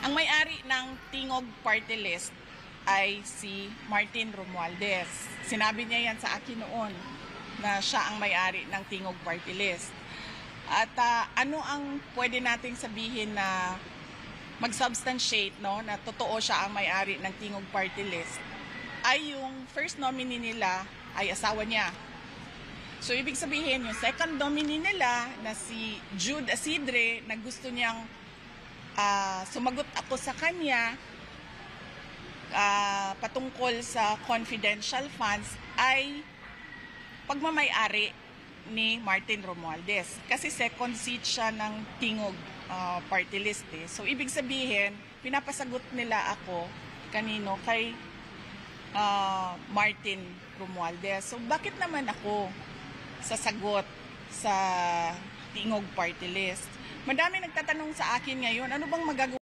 Ang may-ari ng Tingog Party List ay si Martin Romualdez. Sinabi niya yan sa akin noon na siya ang may-ari ng Tingog Party List. At ano ang pwede nating sabihin na mag-substantiate, no, na totoo siya ang may-ari ng Tingog Party List ay yung first nominee nila ay asawa niya. So ibig sabihin yung second nominee nila na si Jude Asidre na gusto niyang sumagot ako sa kanya patungkol sa confidential funds ay pagmamay-ari ni Martin Romualdez. Kasi second seat siya ng Tingog Party List. So, ibig sabihin, pinapasagot nila ako kanino kay Martin Romualdez. So, bakit naman ako sasagot sa Tingog Party List? Madami nagtatanong sa akin ngayon, ano bang magagawa